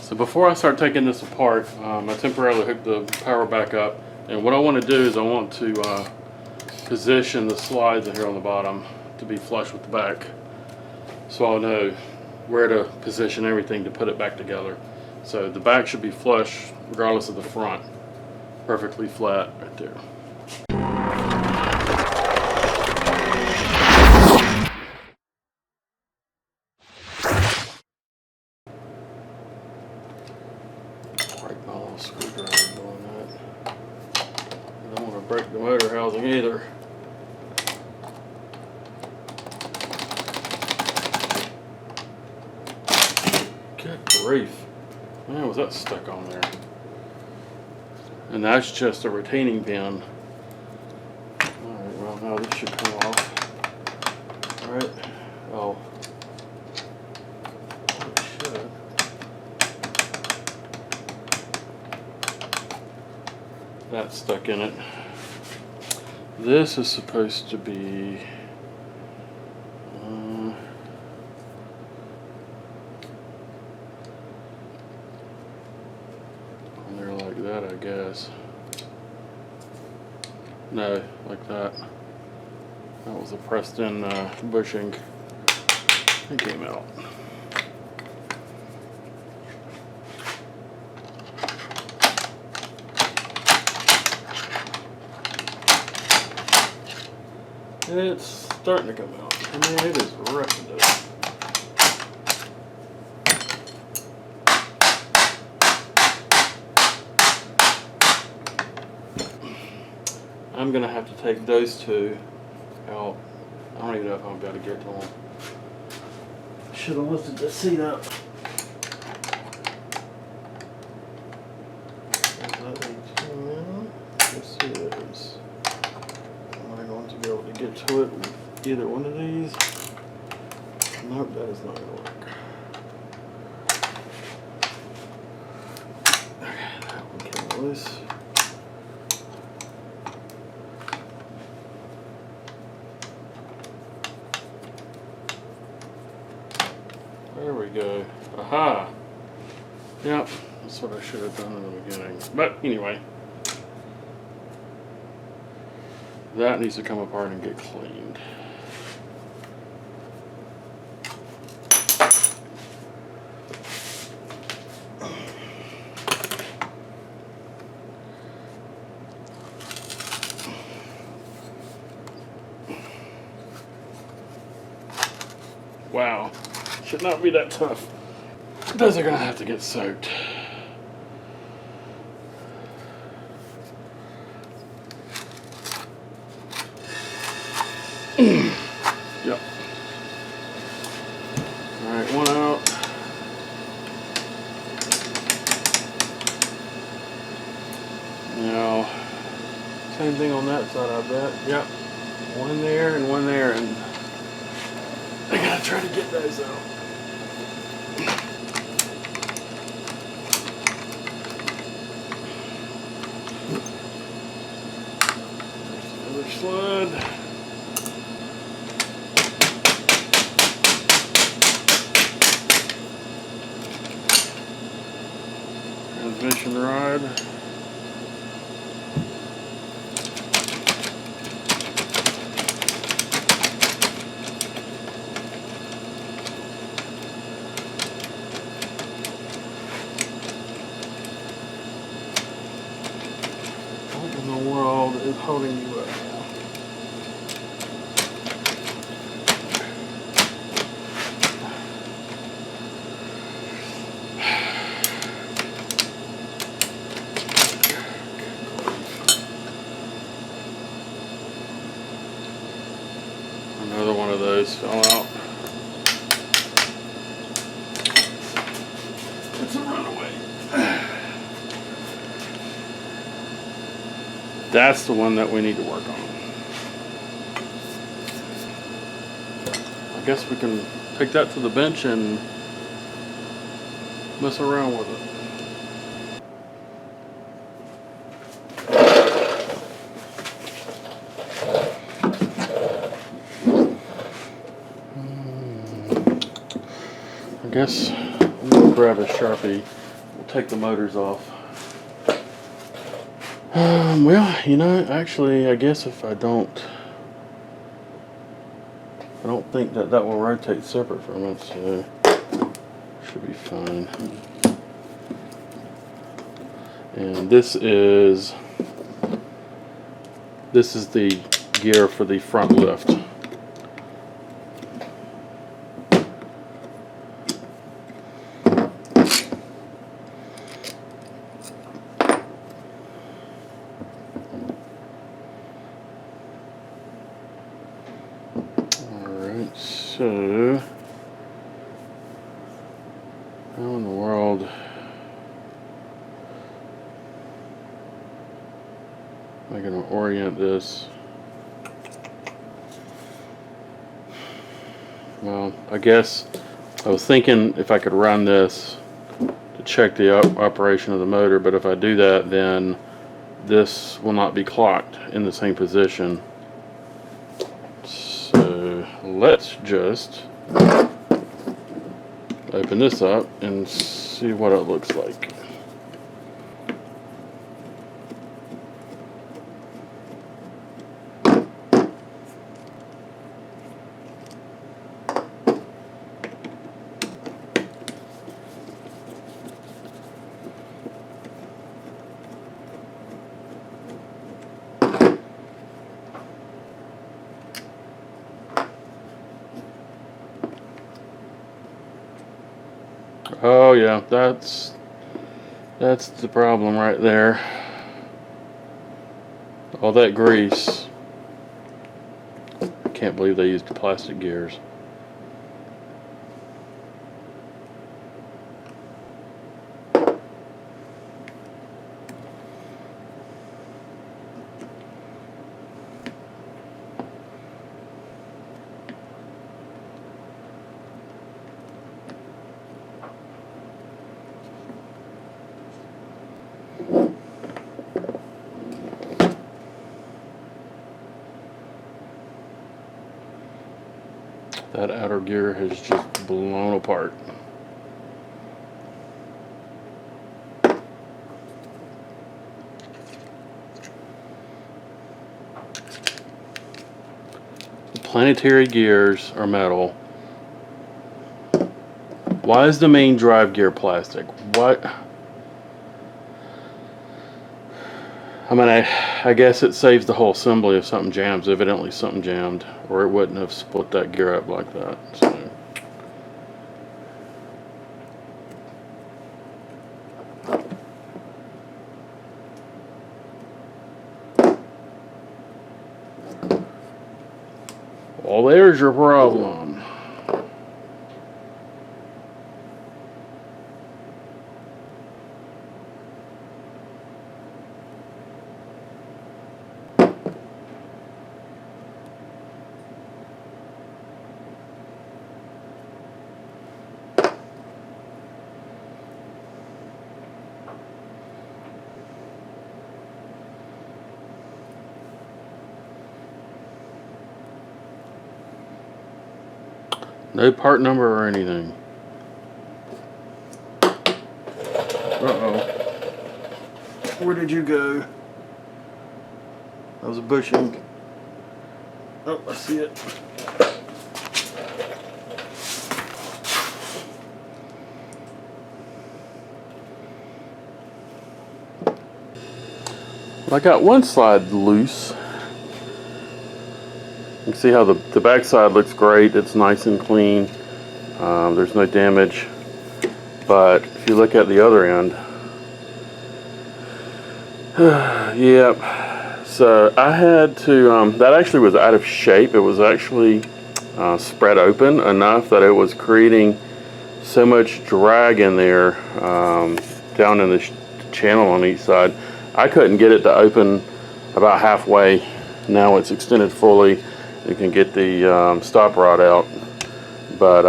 So before I start taking this apart, I temporarily hooked the power back up, and what I want to do is I want to position the slides here on the bottom to be flush with the back, so I'll know where to position everything to put it back together. So the back should be flush regardless of the front, perfectly flat right there. Break my little screwdriver doing that. I don't want to break the motor housing either. Good grief. Man, was that stuck on there? And that's just a retaining pin. Alright, well now this should come off. Alright. Oh. It should. That's stuck in it. This is supposed to be on there like that, I guess. No, like that. That was a pressed in bushing. It came out. It's starting to come out. I mean, it is wrecking it. I'm gonna have to take those two out. I don't even know if I'm gonna be able to get to them. Should have lifted the seat up. Is that a 10? Yes, it is. Am I going to be able to get to it with either one of these? Nope, that is not going to work. Okay, that one came loose. There we go. Aha! Yep, that's what I should have done in the beginning. But anyway. That needs to come apart and get cleaned. Wow, should not be that tough. Those are gonna have to get soaked. Yep. Alright, one out. Now, same thing on that side, I bet. Yep. One there and one there, and I gotta try to get those out. There's the other slide. Transmission rod. What in the world is holding you up now? Another one of those fell out. It's a runaway. That's the one that we need to work on. I guess we can take that to the bench and mess around with it. I guess I'm gonna grab a Sharpie take the motors off. Well, you know, actually, I guess if I don't think that will rotate separate from it, so should be fine. And this is the gear for the front lift. Alright, so how in the world am I going to orient this? Well, I guess I was thinking if I could run this to check the operation of the motor, but if I do that, then this will not be clocked in the same position. So let's just open this up and see what it looks like. Oh yeah, that's the problem right there. All that grease. I can't believe they used plastic gears. That outer gear has just blown apart. The planetary gears are metal. Why is the main drive gear plastic? What? I mean, I guess it saves the whole assembly if something jams. Evidently something jammed, or it wouldn't have split that gear up like that. So. Well, there's your problem. No part number or anything. Uh-oh. Where did you go? That was a bushing. Oh, I see it. Well, I got one slide loose. You can see how the back side looks great. It's nice and clean. There's no damage. But if you look at the other end, yep. So I had to, that actually was out of shape. It was actually spread open enough that it was creating so much drag in there down in the channel on each side. I couldn't get it to open about halfway. Now it's extended fully. You can get the stop rod out, but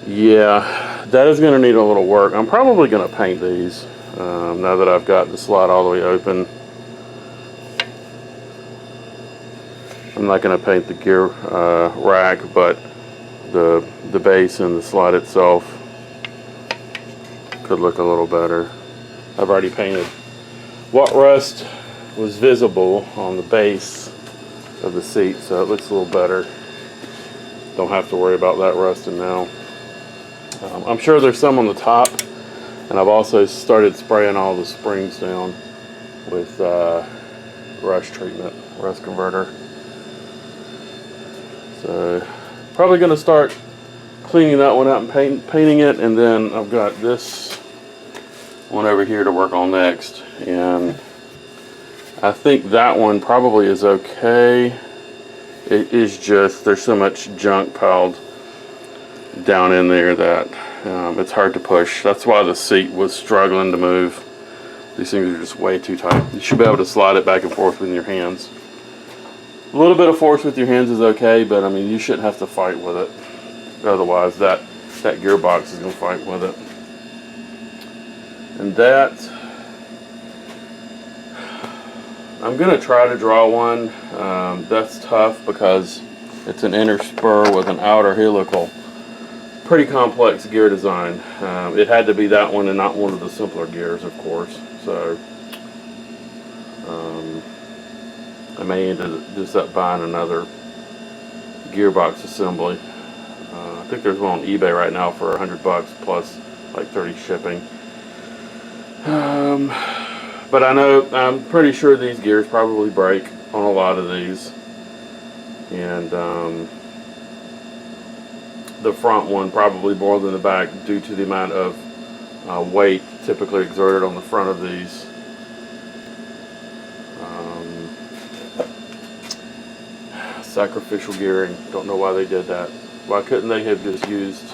yeah, that is going to need a little work. I'm probably going to paint these now that I've got the slide all the way open. I'm not going to paint the gear rack, but the base and the slide itself. could look a little better. I've already painted what rust was visible on the base of the seat, so it looks a little better. Don't have to worry about that rusting now. I'm sure there's some on the top, and I've also started spraying all the springs down with rust treatment, rust converter. So probably going to start cleaning that one out and painting it, and then I've got this one over here to work on next, and I think that one probably is okay. It is just, there's so much junk piled down in there that it's hard to push. That's why the seat was struggling to move. These things are just way too tight. You should be able to slide it back and forth with your hands. A little bit of force with your hands is okay, but I mean, you shouldn't have to fight with it. Otherwise, that gearbox is going to fight with it. And that, I'm going to try to draw one. That's tough because it's an inner spur with an outer helical. Pretty complex gear design. It had to be that one and not one of the simpler gears, of course. So I may end up buying another gearbox assembly. I think there's one on eBay right now for $100 plus like 30 shipping. But I'm pretty sure these gears probably break on a lot of these, and the front one probably more than the back due to the amount of weight typically exerted on the front of these. Sacrificial gearing, don't know why they did that. Why couldn't they have just used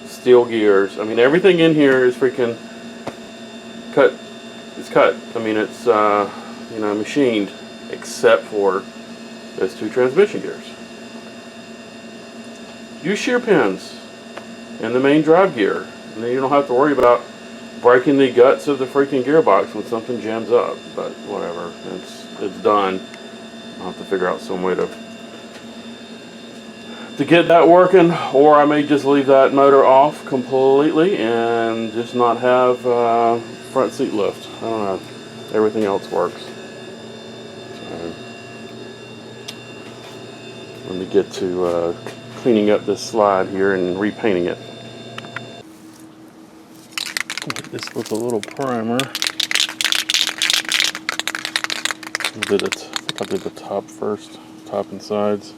steel gears? I mean, everything in here is freaking cut. It's cut. I mean, it's machined, except for those two transmission gears. Use shear pins in the main drive gear, and then you don't have to worry about breaking the guts of the freaking gearbox when something jams up. But whatever, it's done. I'll have to figure out some way to get that working, or I may just leave that motor off completely and just not have front seat lift. I don't know. Everything else works. So, let me get to cleaning up this slide here and repainting it. Hit this with a little primer. I think I did the top first, top and sides.